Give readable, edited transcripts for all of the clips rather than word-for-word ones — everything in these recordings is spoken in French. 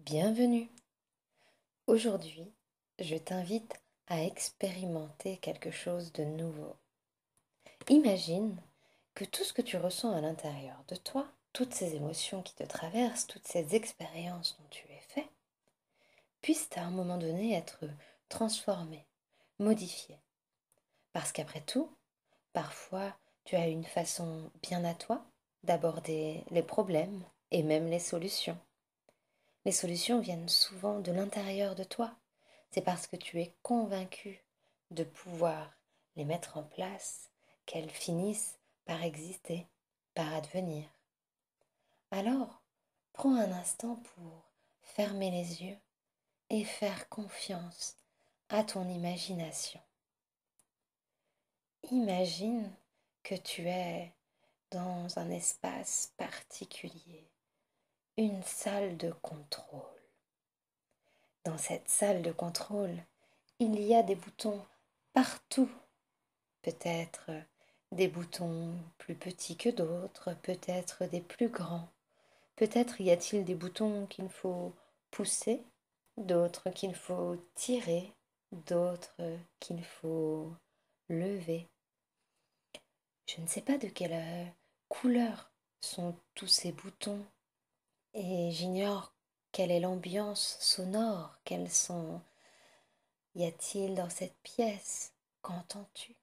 Bienvenue. Aujourd'hui, je t'invite à expérimenter quelque chose de nouveau. Imagine que tout ce que tu ressens à l'intérieur de toi, toutes ces émotions qui te traversent, toutes ces expériences dont tu es fait, puissent à un moment donné être transformées, modifiées. Parce qu'après tout, parfois, tu as une façon bien à toi d'aborder les problèmes et même les solutions. Les solutions viennent souvent de l'intérieur de toi. C'est parce que tu es convaincu de pouvoir les mettre en place qu'elles finissent par exister, par advenir. Alors, prends un instant pour fermer les yeux et faire confiance à ton imagination. Imagine que tu es dans un espace particulier, une salle de contrôle. Dans cette salle de contrôle, il y a des boutons partout. Peut-être des boutons plus petits que d'autres, peut-être des plus grands. Peut-être y a-t-il des boutons qu'il faut pousser, d'autres qu'il faut tirer, d'autres qu'il faut lever. Je ne sais pas de quelle couleur sont tous ces boutons et j'ignore quelle est l'ambiance sonore, quels sont y a-t-il dans cette pièce? Qu'entends-tu?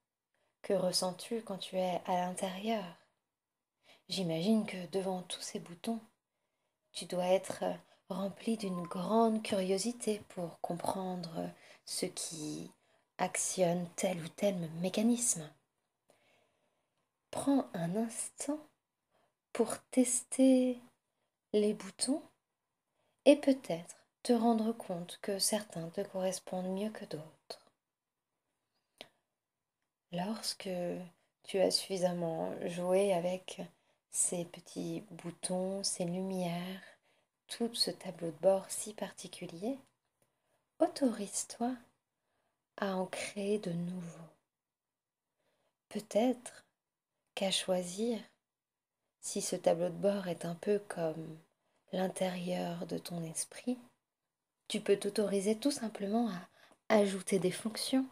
Que ressens-tu quand tu es à l'intérieur? J'imagine que devant tous ces boutons, tu dois être rempli d'une grande curiosité pour comprendre ce qui actionne tel ou tel mécanisme. Prends un instant pour tester les boutons et peut-être te rendre compte que certains te correspondent mieux que d'autres. Lorsque tu as suffisamment joué avec ces petits boutons, ces lumières, tout ce tableau de bord si particulier, autorise-toi à en créer de nouveaux. Peut-être qu'à choisir, si ce tableau de bord est un peu comme l'intérieur de ton esprit, tu peux t'autoriser tout simplement à ajouter des fonctions.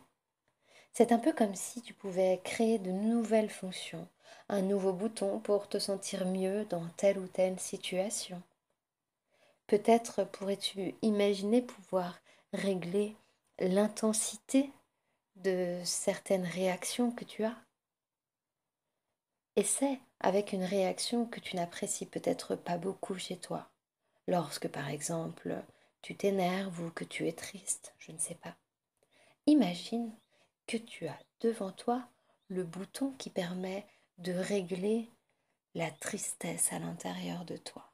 C'est un peu comme si tu pouvais créer de nouvelles fonctions, un nouveau bouton pour te sentir mieux dans telle ou telle situation. Peut-être pourrais-tu imaginer pouvoir régler l'intensité de certaines réactions que tu as. Essaie avec une réaction que tu n'apprécies peut-être pas beaucoup chez toi. Lorsque par exemple tu t'énerves ou que tu es triste, je ne sais pas. Imagine que tu as devant toi le bouton qui permet de régler la tristesse à l'intérieur de toi.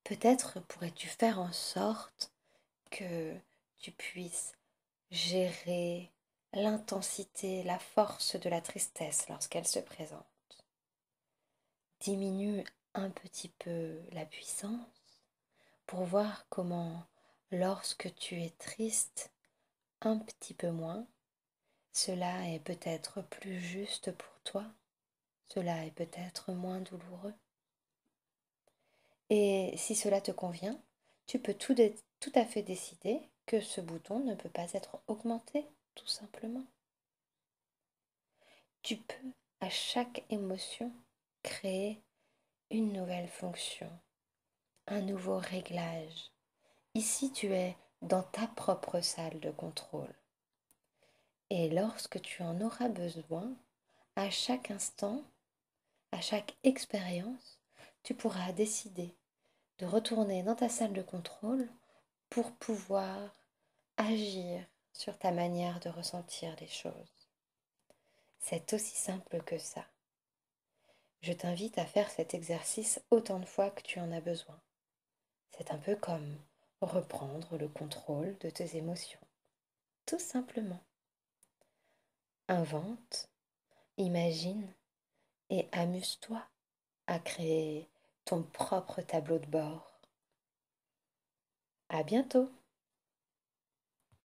Peut-être pourrais-tu faire en sorte que tu puisses gérer l'intensité, la force de la tristesse lorsqu'elle se présente. Diminue un petit peu la puissance pour voir comment, lorsque tu es triste, un petit peu moins, cela est peut-être plus juste pour toi, cela est peut-être moins douloureux. Et si cela te convient, tu peux tout à fait décider que ce bouton ne peut pas être augmenté, tout simplement. Tu peux, à chaque émotion, créer une nouvelle fonction, un nouveau réglage. Ici, tu es dans ta propre salle de contrôle. Et lorsque tu en auras besoin, à chaque instant, à chaque expérience, tu pourras décider de retourner dans ta salle de contrôle pour pouvoir agir sur ta manière de ressentir les choses. C'est aussi simple que ça. Je t'invite à faire cet exercice autant de fois que tu en as besoin. C'est un peu comme reprendre le contrôle de tes émotions. Tout simplement. Invente, imagine et amuse-toi à créer ton propre tableau de bord. À bientôt!